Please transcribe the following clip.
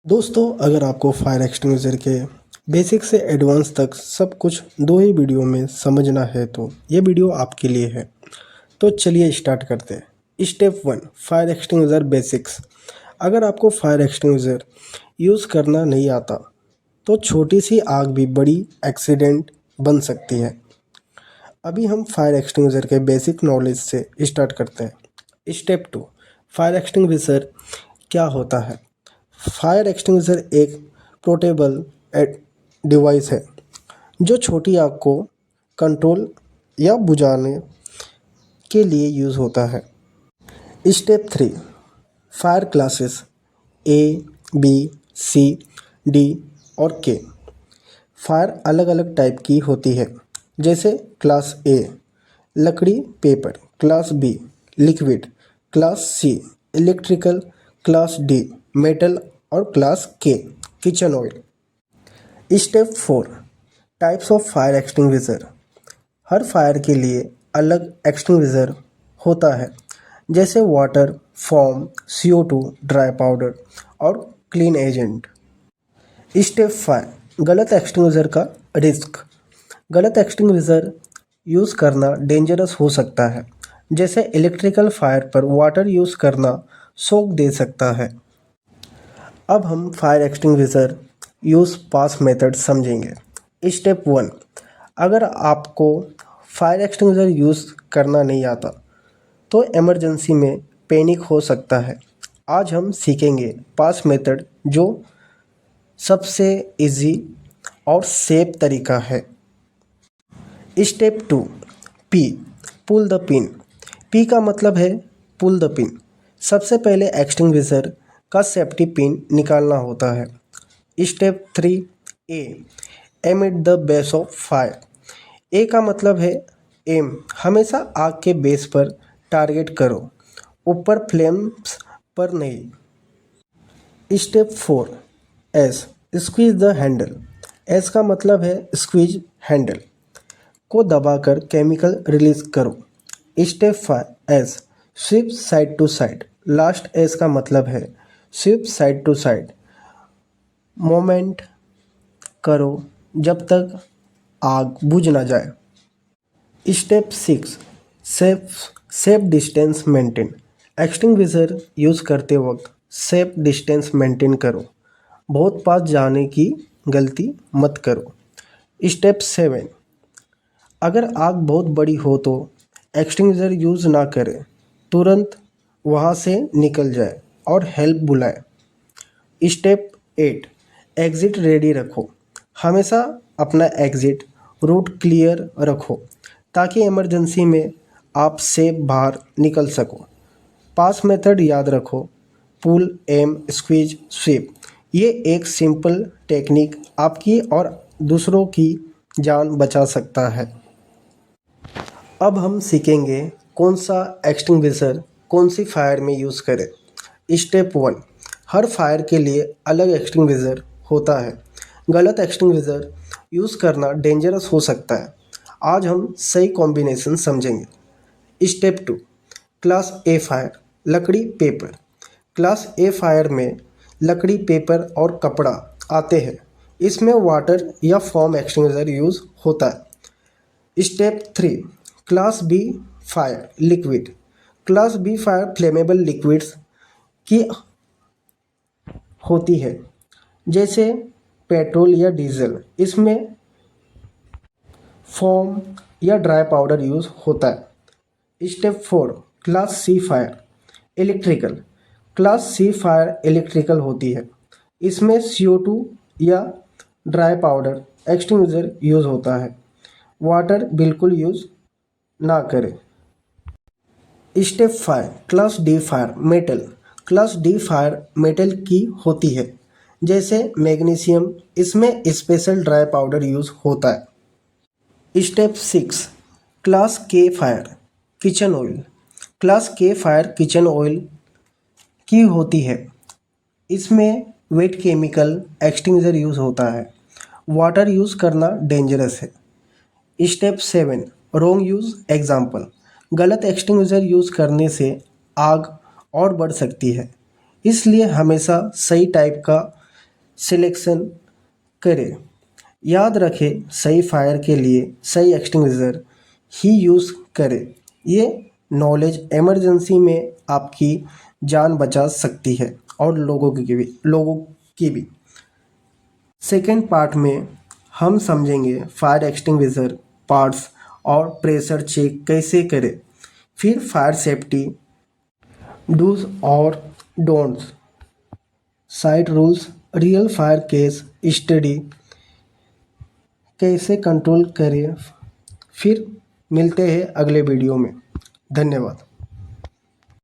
दोस्तों, अगर आपको फायर एक्सटिंग्विशर के बेसिक से एडवांस तक सब कुछ दो ही वीडियो में समझना है तो ये वीडियो आपके लिए है। तो चलिए स्टार्ट करते हैं। Step 1, fire extinguisher basics. अगर आपको फायर एक्सटिंग्विशर यूज़ करना नहीं आता तो छोटी सी आग भी बड़ी एक्सीडेंट बन सकती है। अभी हम फायर एक्सटिंग्विशर के बेसिक नॉलेज से स्टार्ट करते हैं। स्टेप 2, फायर एक्सटिंग्विशर क्या होता है। फायर एक्सटिंग्विशर एक पोर्टेबल डिवाइस है जो छोटी आग को कंट्रोल या बुझाने के लिए यूज़ होता है। स्टेप 3, फायर क्लासेस ए, बी, सी, डी और के। फायर अलग अलग टाइप की होती है, जैसे क्लास ए लकड़ी paper, class B liquid, class C electrical, class D metal और class K kitchen oil. Step 4, types of fire extinguisher. हर फायर के लिए अलग एक्सटिंग्विशर होता है, जैसे water, foam, CO2, dry powder और क्लीन एजेंट। स्टेप 5, गलत एक्सटिंग्विशर का रिस्क। गलत एक्सटिंग्विशर यूज़ करना डेंजरस हो सकता है, जैसे इलेक्ट्रिकल फायर पर वाटर यूज़ करना शॉक दे सकता है। अब हम फायर एक्सटिंग्विशर यूज़ पास मेथड समझेंगे। स्टेप 1, अगर आपको फायर एक्सटिंग्विशर यूज़ करना नहीं आता तो इमरजेंसी में पैनिक हो सकता है। आज हम सीखेंगे पास मेथड, जो सबसे इजी और सेफ तरीका है। Step 2, P, pull the pin. P का मतलब है पुल द पिन। सबसे पहले एक्सटिंग्विशर का सेफ्टी पिन निकालना होता है। Step 3, A, aim at the base of fire. A का मतलब है एम, हमेशा आग के बेस पर टारगेट करो, ऊपर फ्लेम्स पर नहीं। Step 4, S, squeeze the handle. S का मतलब है स्क्वीज हैंडल को दबाकर केमिकल रिलीज करो। Step 5, S, sweep side to side. Last S का मतलब है sweep side to side, moment करो जब तक आग बुझ ना जाए। Step 6, safe distance maintain. Extinguisher use करते वक्त सेफ डिस्टेंस मेंटेन करो, बहुत पास जाने की गलती मत करो। स्टेप 7, अगर आग बहुत बड़ी हो तो एक्सटिंग्विशर यूज़ ना करें, तुरंत वहाँ से निकल जाए और हेल्प बुलाए। स्टेप 8, एग्ज़िट रेडी रखो। हमेशा अपना एग्ज़िट रूट क्लियर रखो ताकि इमरजेंसी में आप सेफ बाहर निकल सको। पास मेथड याद रखो, पुल, एम, स्क्वीज, स्वीप। ये एक सिंपल टेक्निक आपकी और दूसरों की जान बचा सकता है। अब हम सीखेंगे कौन सा एक्सटिंग्विशर कौन सी फायर में यूज़ करें। स्टेप 1, हर फायर के लिए अलग एक्सटिंग्विशर होता है। गलत एक्सटिंग्विशर यूज़ करना डेंजरस हो सकता है। आज हम सही कॉम्बिनेशन समझेंगे। स्टेप 2, क्लास ए फायर, लकड़ी पेपर। क्लास ए फायर में लकड़ी, पेपर और कपड़ा आते हैं। इसमें वाटर या फोम एक्सटिंग्विशर यूज़ होता है। Step 3, class B fire, liquid. Class B fire flammable liquids की होती है, जैसे पेट्रोल या डीजल। इसमें फोम या ड्राई पाउडर यूज़ होता है। Step 4, class C fire, electrical. Class C fire electrical होती है। इसमें CO2 या ड्राई पाउडर एक्सटिंग्विशर यूज़ होता है। वाटर बिल्कुल यूज़ ना करें। Step 5, class D fire, metal. Class D fire metal की होती है, जैसे मैग्नीशियम। इसमें स्पेशल ड्राई पाउडर यूज़ होता है। स्टेप 6, क्लास के फायर, किचन ऑयल। क्लास के फायर किचन ऑयल की होती है। इसमें वेट केमिकल एक्सटिंग्विशर यूज़ होता है। वाटर यूज़ करना डेंजरस है। Step 7, wrong use example. गलत एक्सटिंग्विशर यूज़ करने से आग और बढ़ सकती है, इसलिए हमेशा सही टाइप का सिलेक्शन करें। याद रखें, सही फायर के लिए सही एक्सटिंग्विशर ही यूज़ करें। ये नॉलेज इमरजेंसी में आपकी जान बचा सकती है और लोगों की भी। सेकेंड पार्ट में हम समझेंगे फायर एक्सटिंग्विशर पार्ट्स और प्रेशर चेक कैसे करें। फिर फायर सेफ्टी डूज और don'ts, site rules, real fire case study कैसे कंट्रोल करें। फिर मिलते हैं अगले वीडियो में। धन्यवाद।